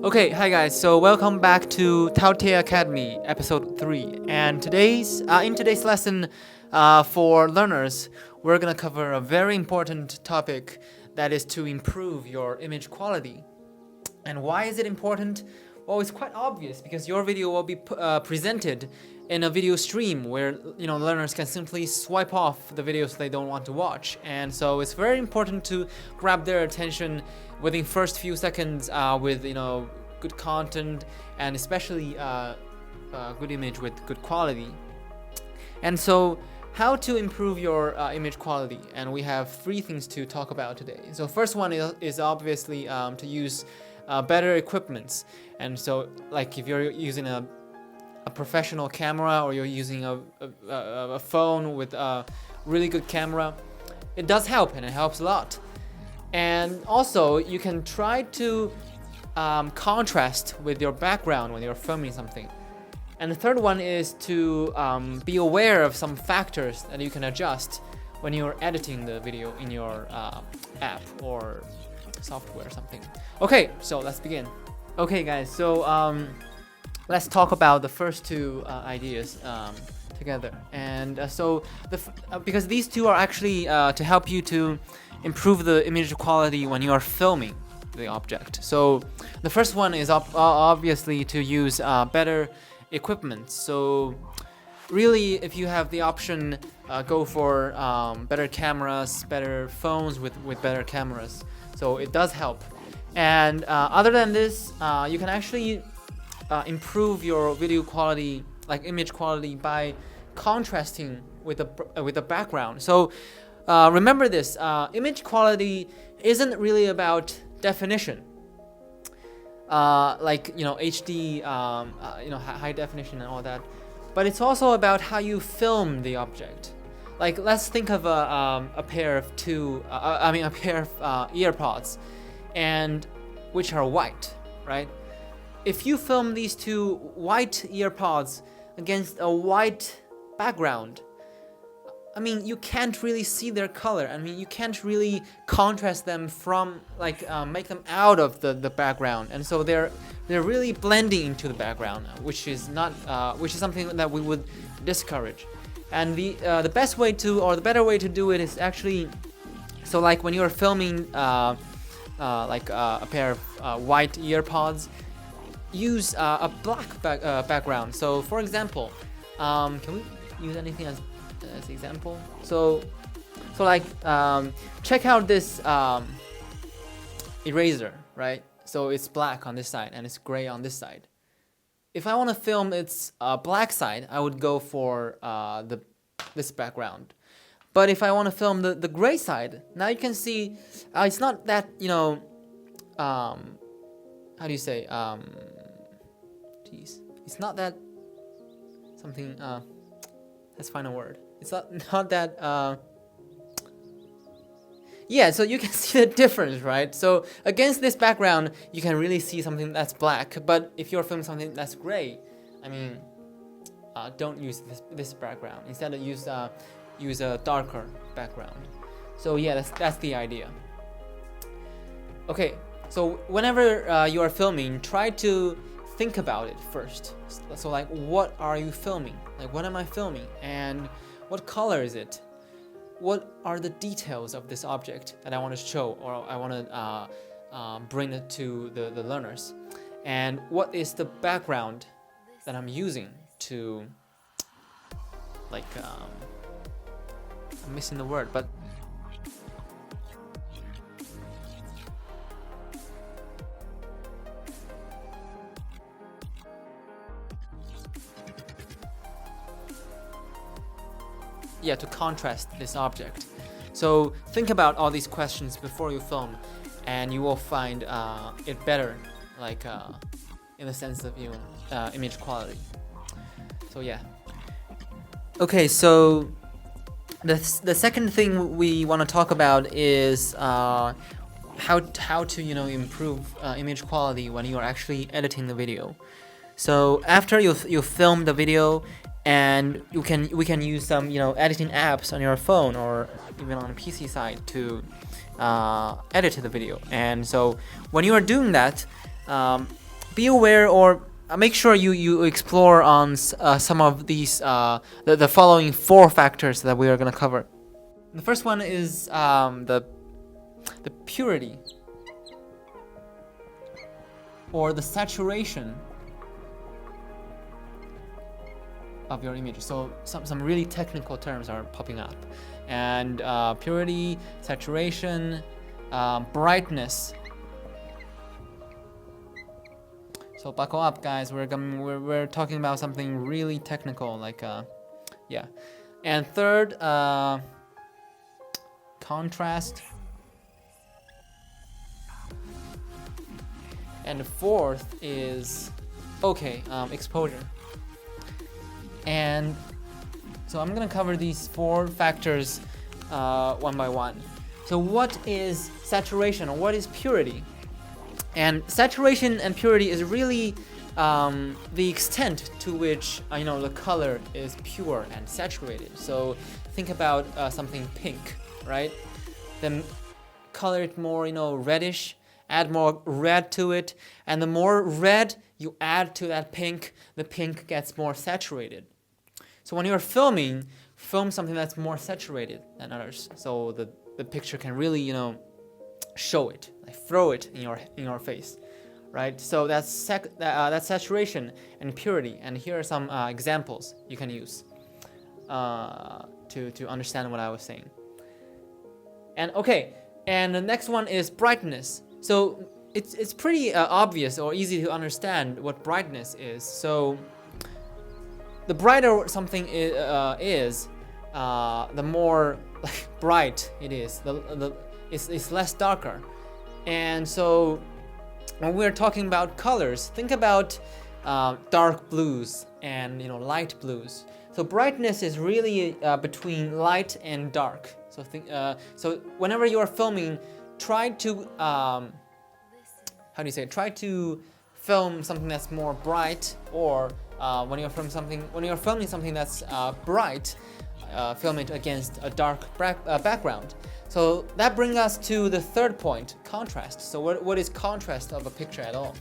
Okay, hi guys. So welcome back to TaoTie Academy, episode 3. And in today's lesson, for learners, we're gonna cover a very important topic that is to improve your image quality. And why is it important? Well, it's quite obvious because your video will be presented in a video stream where learners can simply swipe off the videos they don't want to watch, and so it's very important to grab their attention within first few seconds with good content and especially good image with good quality. And so how to improve your image quality, and we have 3 things to talk about today. So first one is obviously to use better equipments. And so like if you're using a professional camera or you're using a phone with a really good camera, it does help, and it helps a lot. And also you can try to contrast with your background when you're filming something. And the third one is to be aware of some factors that you can adjust when you're editing the video in your app or software or something. Okay, so let's begin. Okay guys, so let's talk about the first 2 ideas together. And because these 2 are actually to help you to improve the image quality when you are filming the object. So the first one is obviously to use better equipment. So really, if you have the option, go for better cameras, better phones with better cameras. So it does help. And other than this, you can actually improve your video quality, like image quality, by contrasting with the background. So remember this: image quality isn't really about definition, like HD, high definition and all that, but it's also about how you film the object. Like let's think of a pair of earpods, and which are white, right? If you film these 2 white earpods against a white background, you can't really see their color. You can't really contrast them from, make them out of the background, and so they're really blending into the background, which is something that we would discourage. And the best way to, or the better way to do it is actually, so like when you're filming a pair of white earpods, use a black background. So for example, can we use anything as example? So check out this eraser, right? So it's black on this side and it's gray on this side. If I want to film its black side, I would go for this background. But if I want to film the gray side, now you can see it's not that, how do you say, it's not that something, let's find a word. It's not that, yeah, so you can see the difference, right? So against this background, you can really see something that's black, but if you're filming something that's gray, don't use this background. Instead, use a darker background. So yeah, that's the idea. Okay, so whenever you are filming, try to think about it first. So like, what are you filming? Like, what am I filming? And what color is it? What are the details of this object that I want to show, or I want to bring it to the learners? And what is the background that I'm using to, I'm missing the word, but yeah, to contrast this object. So think about all these questions before you film, and you will find it better, in the sense of image quality. So yeah. Okay, so the second thing we want to talk about is how to improve image quality when you are actually editing the video. So after you film the video, and we can use some editing apps on your phone or even on a PC side to edit the video. And so when you are doing that, be aware or make sure you explore on some of these the following 4 factors that we are going to cover. The first one is the purity or the saturation of your image. So some really technical terms are popping up, and purity, saturation, brightness. So buckle up, guys. We're talking about something really technical, like yeah. And third, contrast. And the fourth is exposure. And so I'm gonna cover these 4 factors one by one. So what is saturation, or what is purity? And saturation and purity is really the extent to which the color is pure and saturated. So think about something pink, right? Then color it more reddish, add more red to it, and the more red you add to that pink, the pink gets more saturated. So when you're film something that's more saturated than others, so the picture can really show it, like throw it in your face, right? So that's saturation and purity. And here are some examples you can use to understand what I was saying. And the next one is brightness. So it's pretty obvious or easy to understand what brightness is. So the brighter something is, the more bright it is. It's less darker. And so when we're talking about colors, think about dark blues and light blues. So brightness is really between light and dark. So so whenever you are filming, try to try to film something that's more bright, or when you're filming something that's bright, film it against a dark background. So that brings us to the third point, contrast. So what is contrast of a picture at all?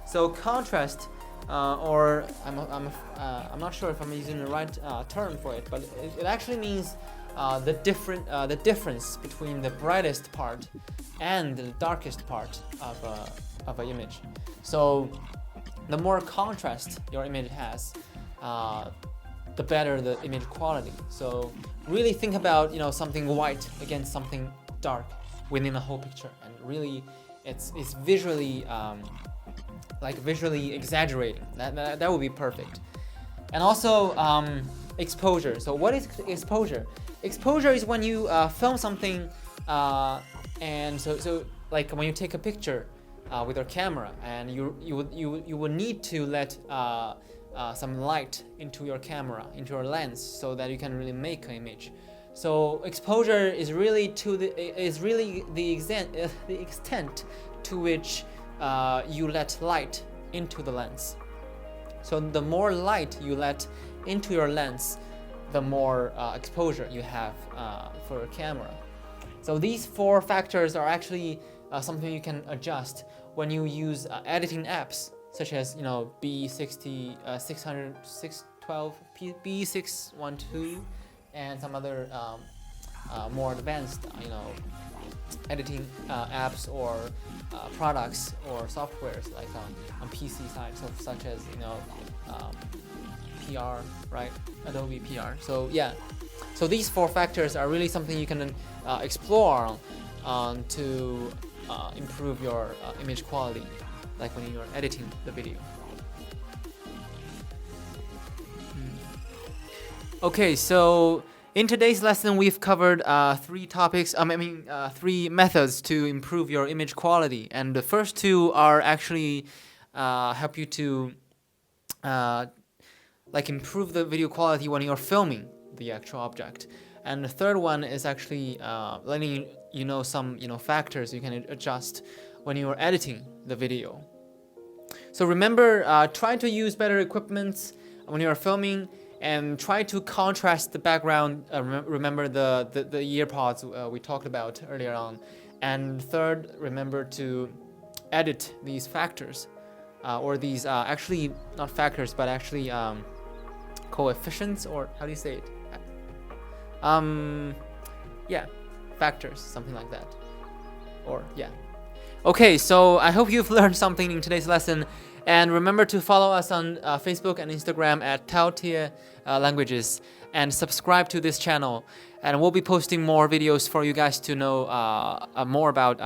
So contrast, or I'm not sure if I'm using the right term for it, but it actually means the difference between the brightest part and the darkest part of an image. So the more contrast your image has, the better the image quality. So really think about something white against something dark within the whole picture, and really it's visually visually exaggerating. That would be perfect. And also exposure. So what is exposure? Exposure is when you film something, and so like when you take a picture with your camera, and you will need to let some light into your camera, into your lens, so that you can really make an image. So exposure is really the extent to which you let light into the lens. So the more light you let into your lens, the more exposure you have for a camera. So these 4 factors are actually something you can adjust when you use editing apps such as B60, 600, 612, B612, and some other more advanced editing apps or products or softwares, like on PC side, so such as PR, right? Adobe PR. So yeah, so these 4 factors are really something you can explore to improve your image quality, like when you're editing the video. Okay, so in today's lesson we've covered 3 topics. 3 methods to improve your image quality, and the first 2 are actually help you to improve the video quality when you're filming the actual object. And the third one is actually letting you know some factors you can adjust when you're editing the video. So remember, try to use better equipment when you're filming, and try to contrast the background. Remember the ear pods we talked about earlier on. And third, remember to edit these factors or these actually not factors, but actually coefficients, or how do you say it? Yeah, factors, something like that. Or yeah. Okay, so I hope you've learned something in today's lesson, and remember to follow us on Facebook and Instagram at TaoTie Languages, and subscribe to this channel. And we'll be posting more videos for you guys to know more about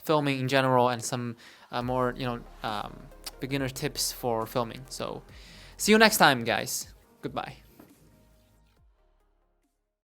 filming in general, and some more beginner tips for filming. So see you next time, guys. Goodbye.